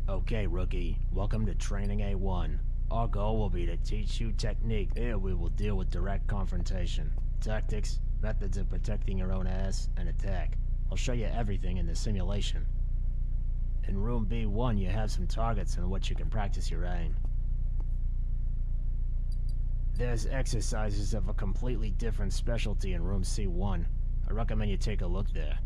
Okay, rookie. Welcome to Training A1. Our goal will be to teach you technique. Here we will deal with direct confrontation, tactics, methods of protecting your own ass, and attack. I'll show you everything in the simulation. In room B1, you have some targets on which you can practice your aim. There's exercises of a completely different specialty in room C1. I recommend you take a look there.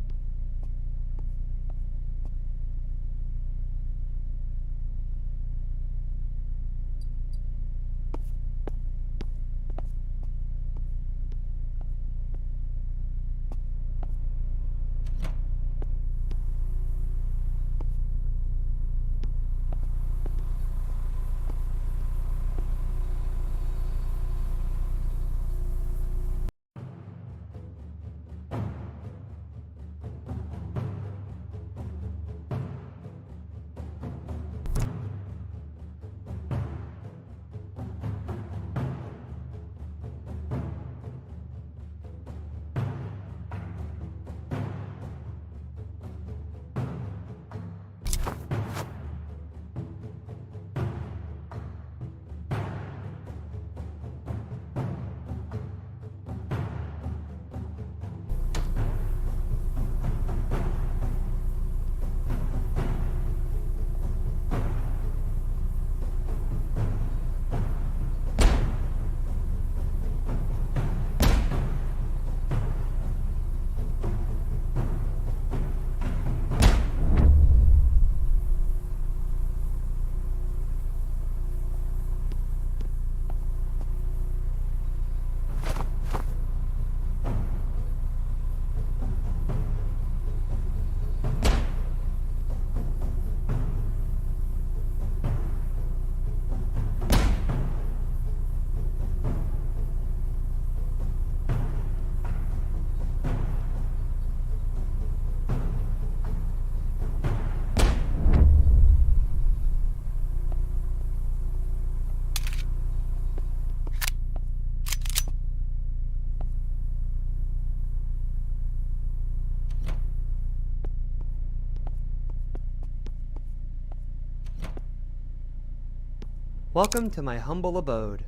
Welcome to my humble abode.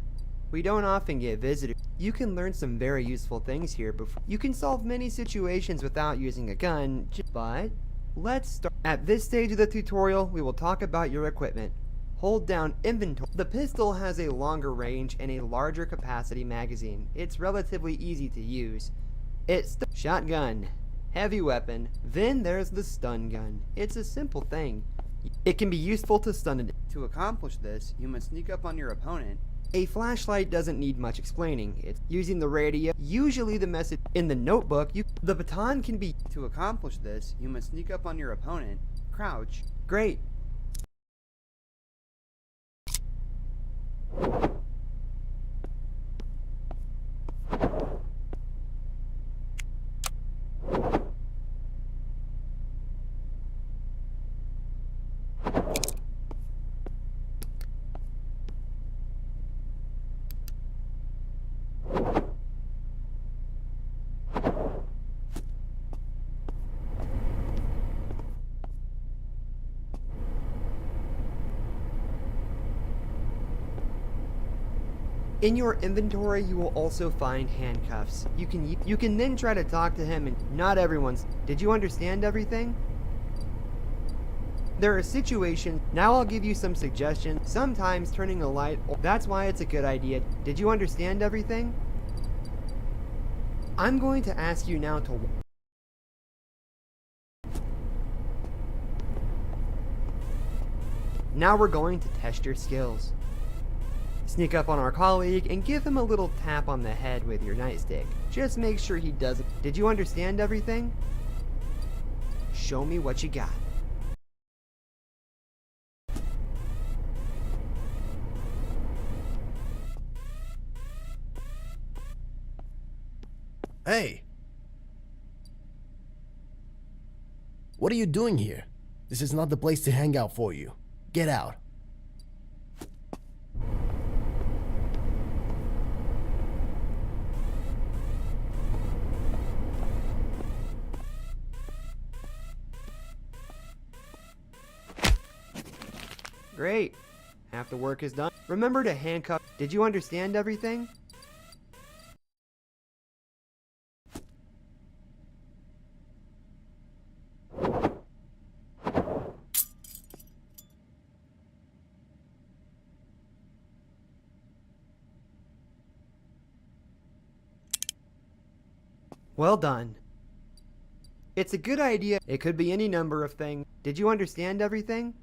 We don't often get visitors. You can learn some very useful things here before you can solve many situations without using a gun, but let's start. At this stage of the tutorial, we will talk about your equipment. Hold down inventory. The pistol has a longer range and a larger capacity magazine. It's relatively easy to use. It's the shotgun, heavy weapon, then there's the stun gun. It's a simple thing. It can be useful to stun. To accomplish this, you must sneak up on your opponent. A flashlight doesn't need much explaining. It's using the radio. Usually the message in the notebook, the baton can be. To accomplish this, you must sneak up on your opponent, crouch. Great. In your inventory, you will also find handcuffs. You can then try to talk to him, and not everyone's. Did you understand everything? There are situations. Now I'll give you some suggestions. Sometimes turning a light, that's why it's a good idea. Did you understand everything? I'm going to ask you now to. Now we're going to test your skills. Sneak up on our colleague and give him a little tap on the head with your nightstick. Just make sure he doesn't. Did you understand everything? Show me what you got. Hey! What are you doing here? This is not the place to hang out for you. Get out. Great. Half the work is done. Remember to handcuff. Did you understand everything? Well done. It's a good idea. It could be any number of things. Did you understand everything?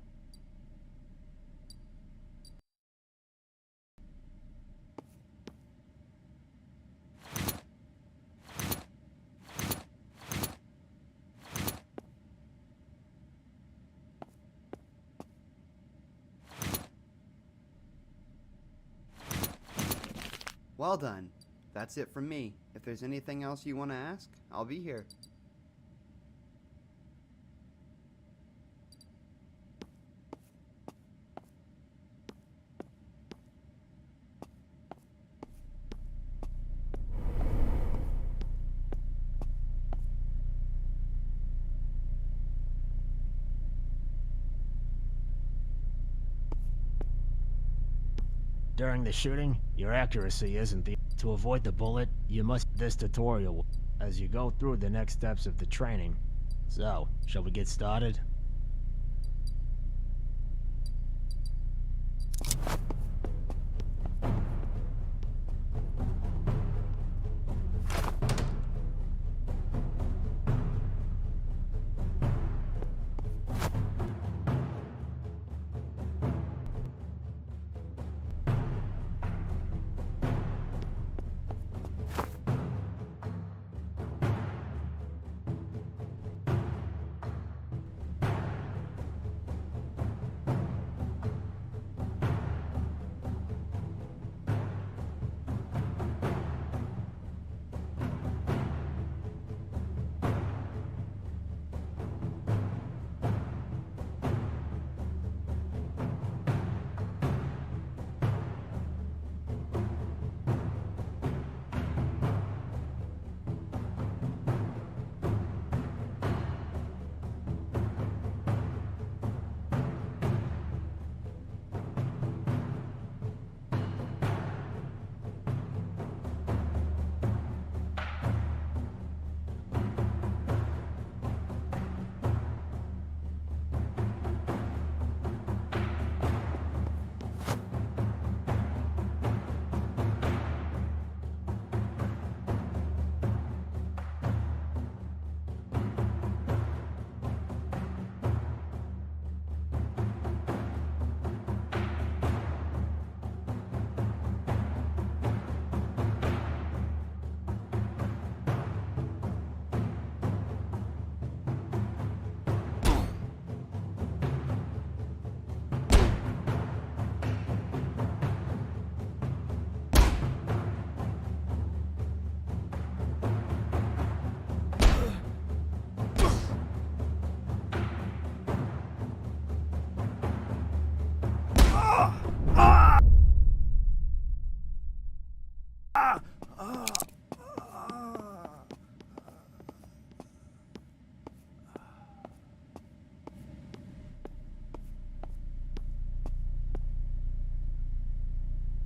Well done. That's it from me. If there's anything else you want to ask, I'll be here. During the shooting, your accuracy isn't the... To avoid the bullet, you must... This tutorial as you go through the next steps of the training. So, shall we get started?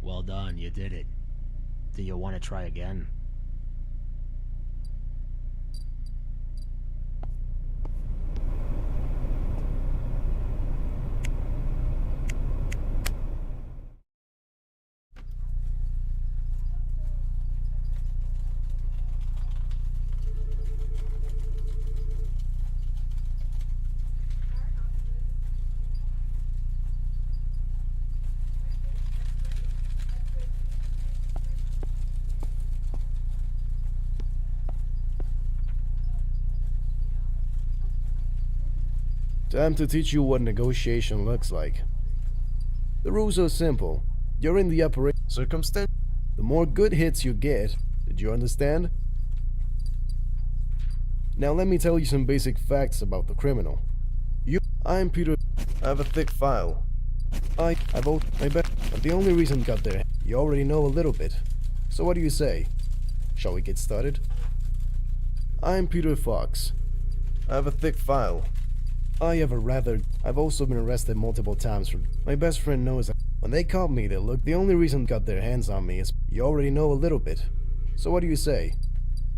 Well done, you did it. Do you want to try again? Time to teach you what negotiation looks like. The rules are simple. During the operation circumstance, the more good hits you get, did you understand? Now let me tell you some basic facts about the criminal. I'm Peter. I have a thick file. I bet. But the only reason you got there, you already know a little bit. So what do you say? Shall we get started? I'm Peter Fox. I have a thick file. I have a rather... I've also been arrested multiple times for... My best friend knows that when they caught me, they looked... The only reason they got their hands on me is... You already know a little bit. So what do you say?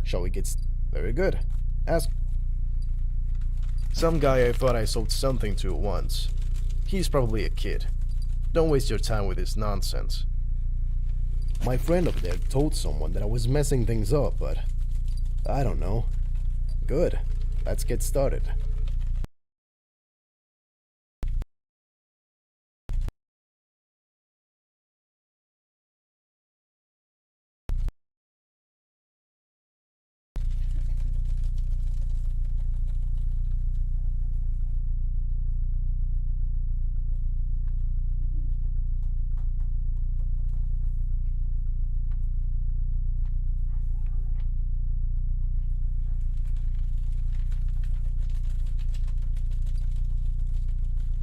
Shall we get... Very good. Ask... Some guy I thought I sold something to once. He's probably a kid. Don't waste your time with this nonsense. My friend up there told someone that I was messing things up, but... I don't know. Good. Let's get started.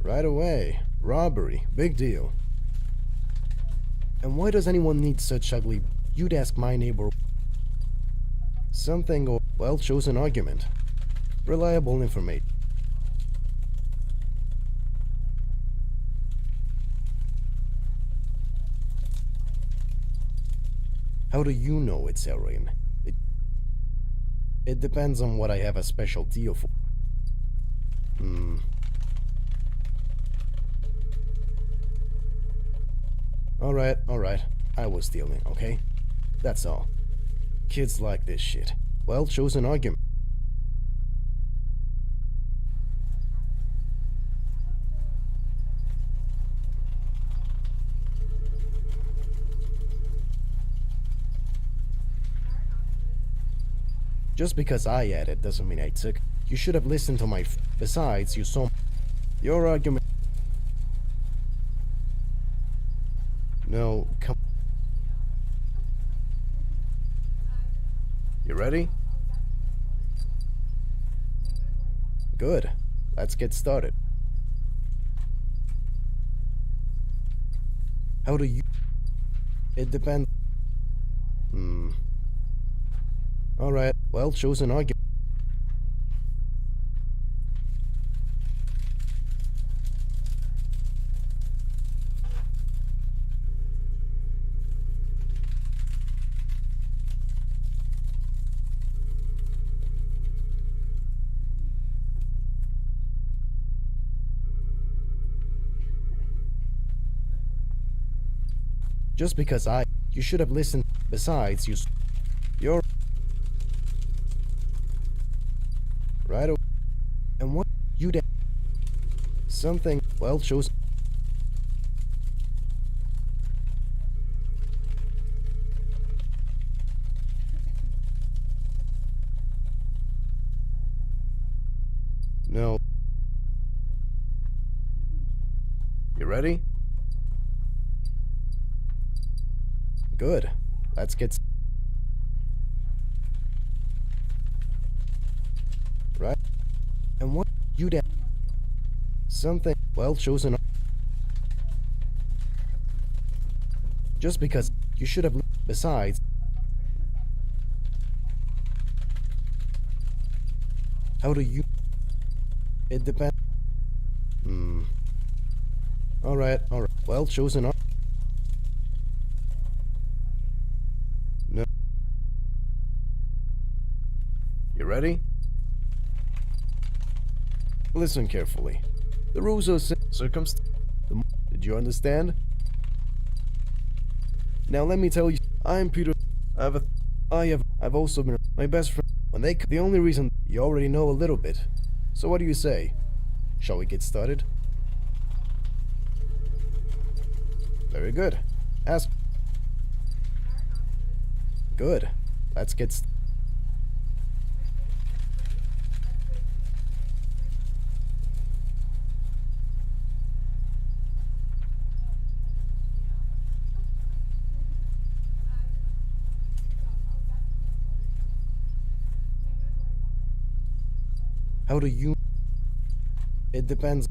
Right away. Robbery. Big deal. And why does anyone need such ugly... You'd ask my neighbor... Something or well-chosen argument. Reliable information. How do you know it's heroin? It depends on what I have a special deal for. Alright. I was stealing, okay? That's all. Kids like this shit. Well-chosen argument. Just because I had it doesn't mean I took. You should have listened to my... Besides, you saw... Your argument... No, come... You ready? Good. Let's get started. How do you... It depends... Alright, well-chosen argument. Just because I... You should have listened. Besides, you're... Right away. And what... You did... Something... Well chosen. No. You ready? Good. Let's get... Right? And what... You did... Something... Well chosen... Just because... You should have... Besides... How do you... It depends... Alright. Well chosen... No. You ready? Listen carefully. The rules are Did you understand? Now let me tell you, I'm Peter. I've also been my best friend. The only reason you already know a little bit. So what do you say? Shall we get started? Very good. Ask. Good. Let's get started. How do you... It depends.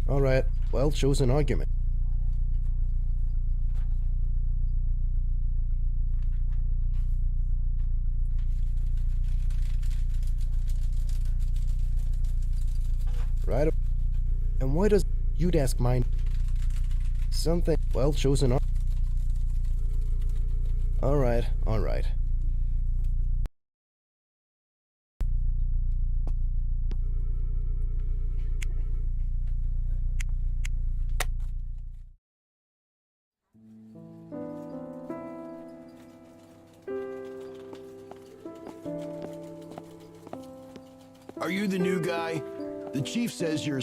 Alright, well chosen argument. Right. And why does you'd ask mine? Something well chosen. Alright, alright. Are you the new guy? The chief says you're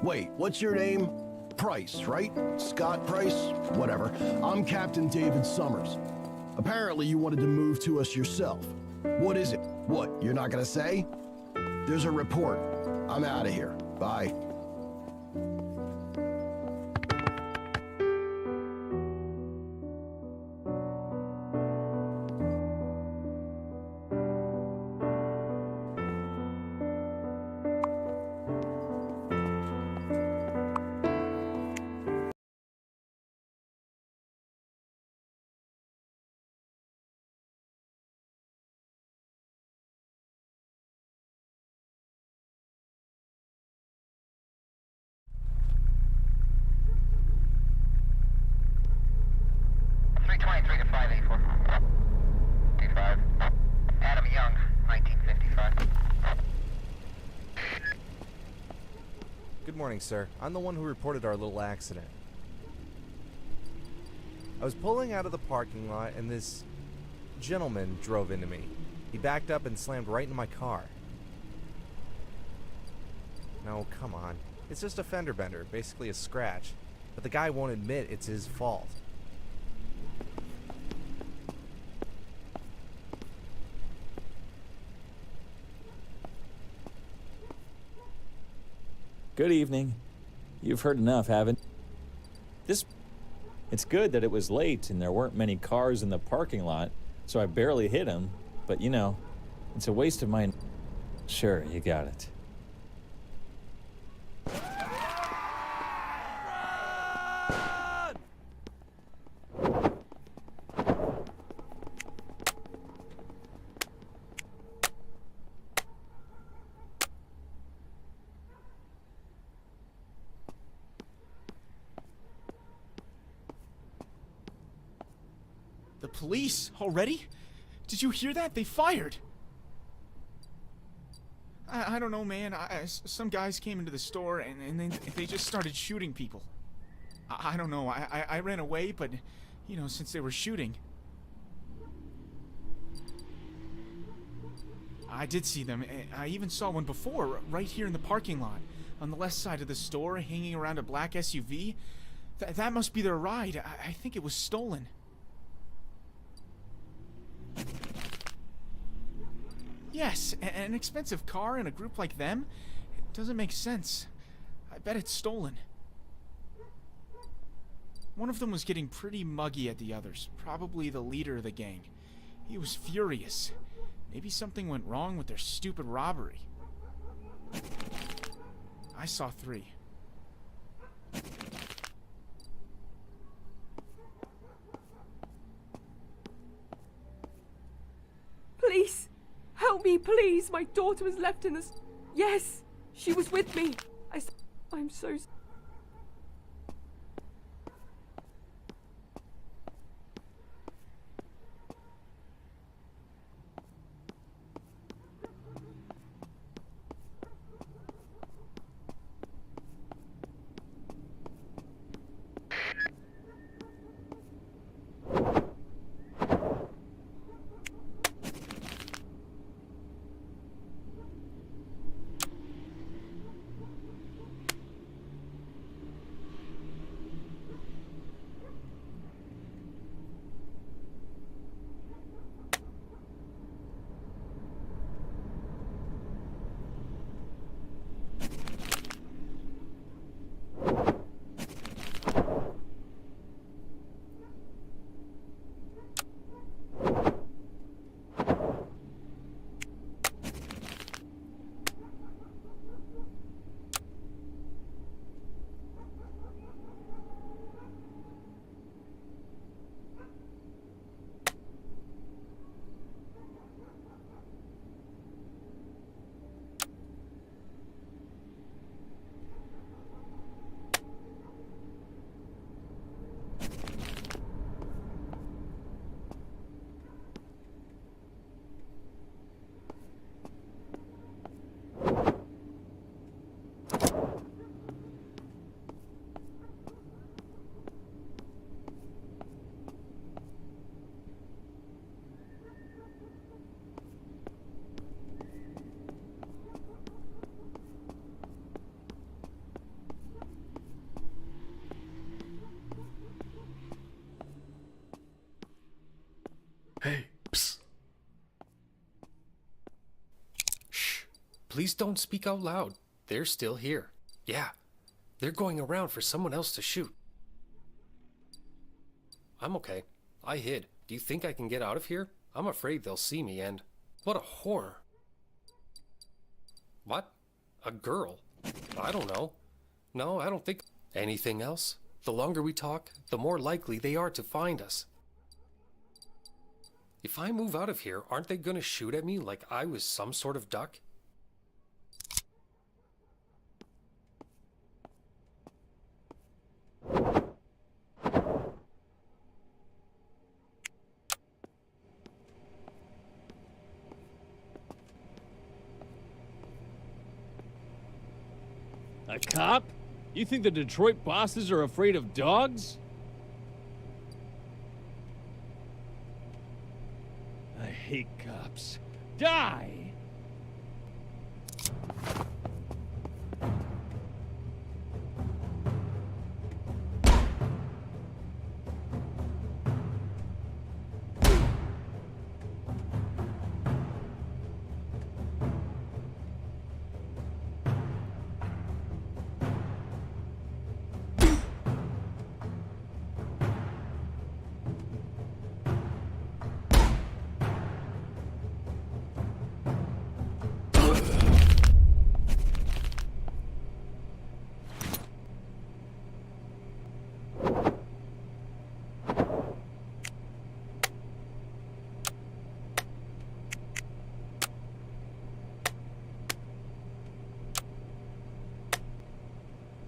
wait, what's your name? Price, right? Scott Price? Whatever. I'm Captain David Summers. Apparently you wanted to move to us yourself. What is it? What, you're not gonna say? There's a report. I'm out of here. Bye. Adam Young, 1955. Good morning, sir. I'm the one who reported our little accident. I was pulling out of the parking lot and this gentleman drove into me. He backed up and slammed right into my car. No, come on. It's just a fender bender, basically a scratch. But the guy won't admit it's his fault. Good evening. You've heard enough, haven't you? It's good that it was late and there weren't many cars in the parking lot, so I barely hit him, but you know, it's a waste of my... Sure, you got it. The police? Already? Did you hear that? They fired! I don't know, man. Some guys came into the store and they just started shooting people. I don't know. I ran away, but, you know, since they were shooting... I did see them. I even saw one before, right here in the parking lot. On the left side of the store, hanging around a black SUV. That must be their ride. I think it was stolen. Yes, an expensive car in a group like them? It doesn't make sense. I bet it's stolen. One of them was getting pretty muggy at the others, probably the leader of the gang. He was furious. Maybe something went wrong with their stupid robbery. I saw 3. Please! Help me, please! My daughter was left in this... Yes! She was with me! I'm so... Hey, psst. Shh. Please don't speak out loud. They're still here. Yeah. They're going around for someone else to shoot. I'm okay. I hid. Do you think I can get out of here? I'm afraid they'll see me and... What a horror. What? A girl? I don't know. No, I don't think... Anything else? The longer we talk, the more likely they are to find us. If I move out of here, aren't they gonna shoot at me like I was some sort of duck? A cop? You think the Detroit bosses are afraid of dogs? I hate cops. Die!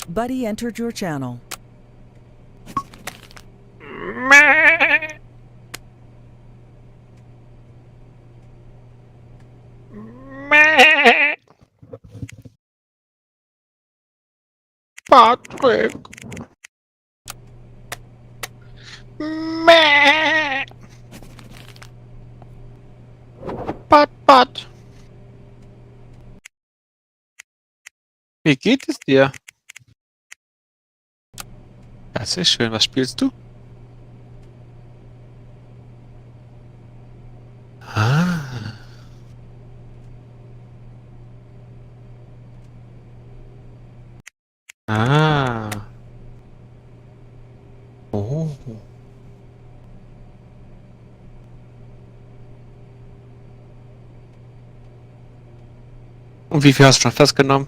Buddy entered your channel. Patrick. Meh. Pat. Wie geht es dir? Ja, sehr schön. Was spielst du? Ah. Ah. Oh. Und wie viel hast du schon festgenommen?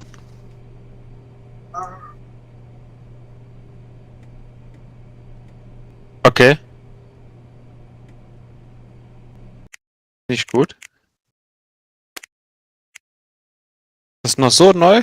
Okay. Nicht gut. Das ist noch so neu?